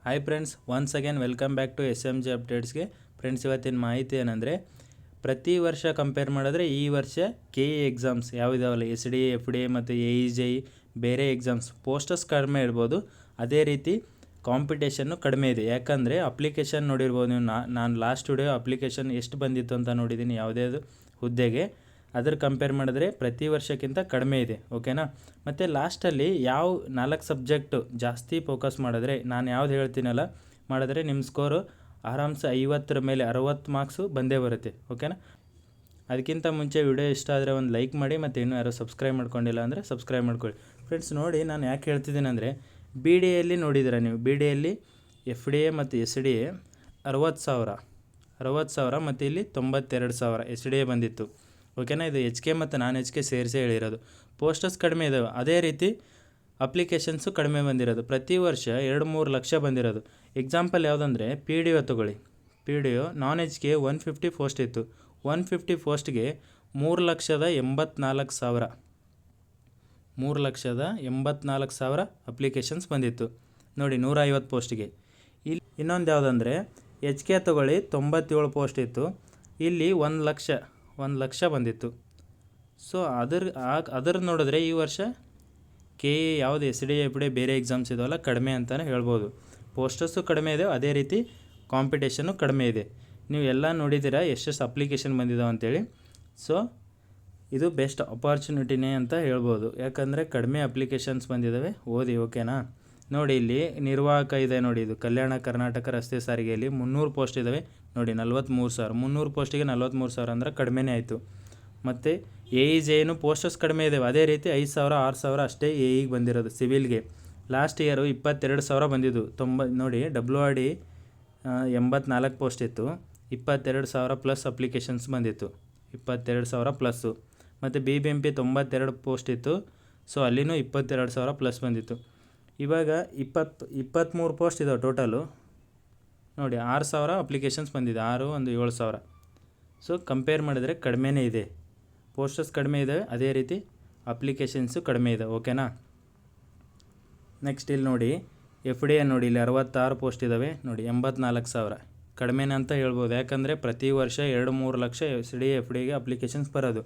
Hi friends, once again welcome back to SMG ಅಪ್ಡೇಟ್ಸ್ಗೆ. Friends, ಇವತ್ತಿನ ಮಾಹಿತಿ ಏನಂದರೆ, ಪ್ರತಿ ವರ್ಷ ಕಂಪೇರ್ ಮಾಡಿದ್ರೆ ಈ ವರ್ಷ KE ಎಕ್ಸಾಮ್ಸ್ ಯಾವುದಾವಲ್ಲ, SDA, FDA ಮತ್ತು AEJE ಬೇರೆ ಎಕ್ಸಾಮ್ಸ್ ಪೋಸ್ಟರ್ಸ್ ಕಡಿಮೆ ಇರ್ಬೋದು. ಅದೇ ರೀತಿ ಕಾಂಪಿಟೇಷನ್ನು ಕಡಿಮೆ ಇದೆ. ಯಾಕಂದರೆ ಅಪ್ಲಿಕೇಶನ್ ನೋಡಿರ್ಬೋದು ನೀವು. ನಾನು ಲಾಸ್ಟ್ ವಿಡಿಯೋ ಅಪ್ಲಿಕೇಶನ್ ಎಷ್ಟು ಬಂದಿತ್ತು ಅಂತ ನೋಡಿದ್ದೀನಿ ಯಾವುದ್ಯಾವುದು ಹುದ್ದೆಗೆ. ಅದ್ರ ಕಂಪೇರ್ ಮಾಡಿದ್ರೆ ಪ್ರತಿ ವರ್ಷಕ್ಕಿಂತ ಕಡಿಮೆ ಇದೆ. ಓಕೆನಾ. ಮತ್ತು ಲಾಸ್ಟಲ್ಲಿ ಯಾವ 4 ಸಬ್ಜೆಕ್ಟು ಜಾಸ್ತಿ ಫೋಕಸ್ ಮಾಡಿದ್ರೆ, ನಾನು ಯಾವ್ದು ಹೇಳ್ತೀನಲ್ಲ ಮಾಡಿದ್ರೆ ನಿಮ್ಮ ಸ್ಕೋರು ಆರಾಮ್ಸೆ 50 ಮೇಲೆ 60 ಮಾರ್ಕ್ಸು ಬಂದೇ ಬರುತ್ತೆ. ಓಕೆನಾ. ಅದಕ್ಕಿಂತ ಮುಂಚೆ ವಿಡಿಯೋ ಇಷ್ಟ ಆದರೆ ಒಂದು ಲೈಕ್ ಮಾಡಿ, ಮತ್ತು ಇನ್ನೂ ಯಾರು ಸಬ್ಸ್ಕ್ರೈಬ್ ಮಾಡ್ಕೊಂಡಿಲ್ಲ ಅಂದರೆ ಸಬ್ಸ್ಕ್ರೈಬ್ ಮಾಡ್ಕೊಳ್ಳಿ. ಫ್ರೆಂಡ್ಸ್ ನೋಡಿ, ನಾನು ಯಾಕೆ ಹೇಳ್ತಿದ್ದೀನಿ ಅಂದರೆ, BDAಯಲ್ಲಿ ನೋಡಿದ್ದೀರಾ ನೀವು. BDAಯಲ್ಲಿ FDA ಮತ್ತು SDA 60,000 ಮತ್ತು ಇಲ್ಲಿ 92,000 SDA ಬಂದಿತ್ತು. ಓಕೆನಾ. ಇದು HK ಮತ್ತು ನಾನ್ HK ಸೇರಿಸಿ ಹೇಳಿರೋದು. ಪೋಸ್ಟರ್ಸ್ ಕಡಿಮೆ ಇದ್ದಾವೆ, ಅದೇ ರೀತಿ ಅಪ್ಲಿಕೇಶನ್ಸು ಕಡಿಮೆ ಬಂದಿರೋದು. ಪ್ರತಿ ವರ್ಷ 2-3 ಲಕ್ಷ ಬಂದಿರೋದು. ಎಕ್ಸಾಂಪಲ್ ಯಾವುದಂದರೆ PDO ತೊಗೊಳ್ಳಿ. PDO ನಾನ್ HK 150 ಪೋಸ್ಟ್ ಇತ್ತು. 150 ಪೋಸ್ಟ್ಗೆ 3,84,000 ಅಪ್ಲಿಕೇಶನ್ಸ್ ಬಂದಿತ್ತು ನೋಡಿ, 150 ಪೋಸ್ಟ್ಗೆ. ಇಲ್ಲಿ ಇನ್ನೊಂದು ಯಾವುದಂದರೆ HK ತೊಗೊಳ್ಳಿ, 97 ಪೋಸ್ಟ್ ಇತ್ತು. ಇಲ್ಲಿ 1 ಲಕ್ಷ ಬಂದಿತ್ತು. ಸೊ ಅದರ ನೋಡಿದ್ರೆ ಈ ವರ್ಷ KE ಯಾವುದು SDA FDA ಬೇರೆ ಎಕ್ಸಾಮ್ಸ್ ಇದಾವಲ್ಲ ಕಡಿಮೆ ಅಂತಲೇ ಹೇಳ್ಬೋದು. ಪೋಸ್ಟರ್ಸು ಕಡಿಮೆ ಇದೆ, ಅದೇ ರೀತಿ ಕಾಂಪಿಟೇಷನ್ನು ಕಡಿಮೆ ಇದೆ. ನೀವು ಎಲ್ಲ ನೋಡಿದ್ದೀರಾ ಎಷ್ಟೆಷ್ಟು ಅಪ್ಲಿಕೇಶನ್ ಬಂದಿದ್ದಾವೆ ಅಂತೇಳಿ. ಸೊ ಇದು ಬೆಸ್ಟ್ ಅಪಾರ್ಚುನಿಟಿನೇ ಅಂತ ಹೇಳ್ಬೋದು. ಯಾಕಂದರೆ ಕಡಿಮೆ ಅಪ್ಲಿಕೇಶನ್ಸ್ ಬಂದಿದ್ದಾವೆ, ಓದಿ. ಓಕೆನಾ. ನೋಡಿ, ಇಲ್ಲಿ ನಿರ್ವಾಹಕ ಇದೆ ನೋಡಿ. ಇದು ಕಲ್ಯಾಣ ಕರ್ನಾಟಕ ರಸ್ತೆ ಸಾರಿಗೆಯಲ್ಲಿ 300 ಪೋಸ್ಟ್ ಇದ್ದಾವೆ ನೋಡಿ. 43,000 300 ಪೋಸ್ಟಿಗೆ 43,000 ಅಂದರೆ ಕಡಿಮೆನೇ ಆಯಿತು. ಮತ್ತು AEJನು ಪೋಸ್ಟರ್ಸ್ ಕಡಿಮೆ ಇದ್ದಾವೆ, ಅದೇ ರೀತಿ 5,000-6,000 ಅಷ್ಟೇ AEಗೆ ಬಂದಿರೋದು. ಸಿವಿಲ್ಗೆ ಲಾಸ್ಟ್ ಇಯರು 22,000 ಬಂದಿದ್ದು. ನೋಡಿ, WRD 84 ಪೋಸ್ಟ್ ಇತ್ತು, 22,000 ಪ್ಲಸ್ ಅಪ್ಲಿಕೇಶನ್ಸ್ ಬಂದಿತ್ತು. 22,000 ಪ್ಲಸ್ಸು. ಮತ್ತು BBMP 92 ಪೋಸ್ಟ್ ಇತ್ತು, ಸೊ ಅಲ್ಲಿನೂ 22,000 ಪ್ಲಸ್ ಬಂದಿತ್ತು. ಇವಾಗ 23 ಪೋಸ್ಟ್ ಇದಾವೆ ಟೋಟಲು ನೋಡಿ. 6,000 ಅಪ್ಲಿಕೇಶನ್ಸ್ ಬಂದಿದೆ, 7,000. ಸೊ ಕಂಪೇರ್ ಮಾಡಿದರೆ ಕಡಿಮೆನೇ ಇದೆ. ಪೋಸ್ಟರ್ಸ್ ಕಡಿಮೆ ಇದ್ದಾವೆ, ಅದೇ ರೀತಿ ಅಪ್ಲಿಕೇಶನ್ಸು ಕಡಿಮೆ ಇದೆ. ಓಕೆನಾ. ನೆಕ್ಸ್ಟ್ ಇಲ್ಲಿ ನೋಡಿ, FDA ನೋಡಿ, ಇಲ್ಲಿ 66 ಪೋಸ್ಟ್ ಇದ್ದಾವೆ ನೋಡಿ. 84,000 ಕಡಿಮೆನೇ ಅಂತ ಹೇಳ್ಬೋದು. ಯಾಕಂದರೆ ಪ್ರತಿ ವರ್ಷ 2-3 ಲಕ್ಷ SDA FDAಗೆ ಅಪ್ಲಿಕೇಶನ್ಸ್ ಬರೋದು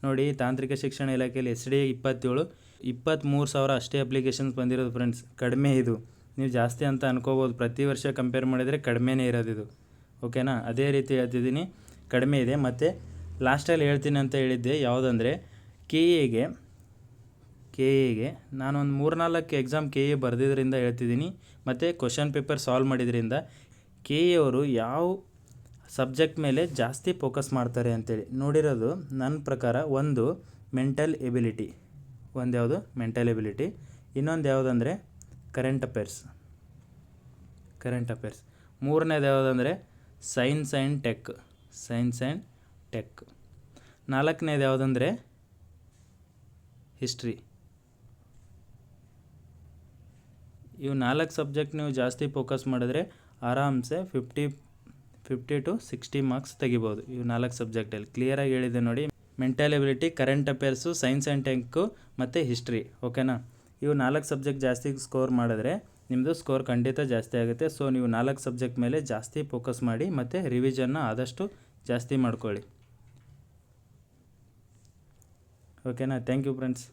ನೋಡಿ. ತಾಂತ್ರಿಕ ಶಿಕ್ಷಣ ಇಲಾಖೆಯಲ್ಲಿ SDA 23,000 ಅಷ್ಟೇ ಅಪ್ಲಿಕೇಶನ್ಸ್ ಬಂದಿರೋದು. ಫ್ರೆಂಡ್ಸ್, ಕಡಿಮೆ ಇದು. ನೀವು ಜಾಸ್ತಿ ಅಂತ ಅನ್ಕೋಬೋದು, ಪ್ರತಿ ವರ್ಷ ಕಂಪೇರ್ ಮಾಡಿದರೆ ಕಡಿಮೆನೇ ಇರೋದು ಇದು. ಓಕೆನಾ. ಅದೇ ರೀತಿ ಹೇಳ್ತಿದ್ದೀನಿ, ಕಡಿಮೆ ಇದೆ. ಮತ್ತು ಲಾಸ್ಟಲ್ಲಿ ಹೇಳ್ತೀನಿ ಅಂತ ಹೇಳಿದ್ದೆ ಯಾವುದಂದರೆ, KEಗೆ ನಾನೊಂದು 3-4 ಎಕ್ಸಾಮ್ KE ಬರೆದಿದ್ದರಿಂದ ಹೇಳ್ತಿದ್ದೀನಿ, ಮತ್ತು ಕ್ವಶನ್ ಪೇಪರ್ ಸಾಲ್ವ್ ಮಾಡಿದ್ರಿಂದ. KE ಅವರು ಯಾವ ಸಬ್ಜೆಕ್ಟ್ ಮೇಲೆ ಜಾಸ್ತಿ ಫೋಕಸ್ ಮಾಡ್ತಾರೆ ಅಂತೇಳಿ ನೋಡಿರೋದು ನನ್ನ ಪ್ರಕಾರ, ಒಂದು ಮೆಂಟಲ್ ಎಬಿಲಿಟಿ, ಇನ್ನೊಂದು ಯಾವುದಂದರೆ ಕರೆಂಟ್ ಅಫೇರ್ಸ್. ಮೂರನೇದು ಯಾವುದಂದರೆ ಸೈನ್ಸ್ ಆ್ಯಂಡ್ ಟೆಕ್. ನಾಲ್ಕನೇದು ಯಾವುದಂದರೆ ಹಿಸ್ಟ್ರಿ. ಇವು 4 ಸಬ್ಜೆಕ್ಟ್ ನೀವು ಜಾಸ್ತಿ ಫೋಕಸ್ ಮಾಡಿದ್ರೆ ಆರಾಮ್ಸೆ 50 to 60 ಮಾರ್ಕ್ಸ್ ತೆಗಿಬೋದು. ಇವು 4 ಸಬ್ಜೆಕ್ಟಲ್ಲಿ ಕ್ಲಿಯರಾಗಿ ಹೇಳಿದೆ ನೋಡಿ. Mental ability, current affairs, science and tech ಮತ್ತು ಹಿಸ್ಟ್ರಿ. ಓಕೆನಾ. ಇವು 4 ಸಬ್ಜೆಕ್ಟ್ ಜಾಸ್ತಿ ಸ್ಕೋರ್ ಮಾಡಿದ್ರೆ ನಿಮ್ಮದು ಸ್ಕೋರ್ ಖಂಡಿತ ಜಾಸ್ತಿ ಆಗುತ್ತೆ. ಸೊ ನೀವು 4 ಸಬ್ಜೆಕ್ಟ್ ಮೇಲೆ ಜಾಸ್ತಿ ಫೋಕಸ್ ಮಾಡಿ, ಮತ್ತು ರಿವಿಷನ್ನ ಆದಷ್ಟು ಜಾಸ್ತಿ ಮಾಡ್ಕೊಳ್ಳಿ. ಓಕೆನಾ. Thank you friends.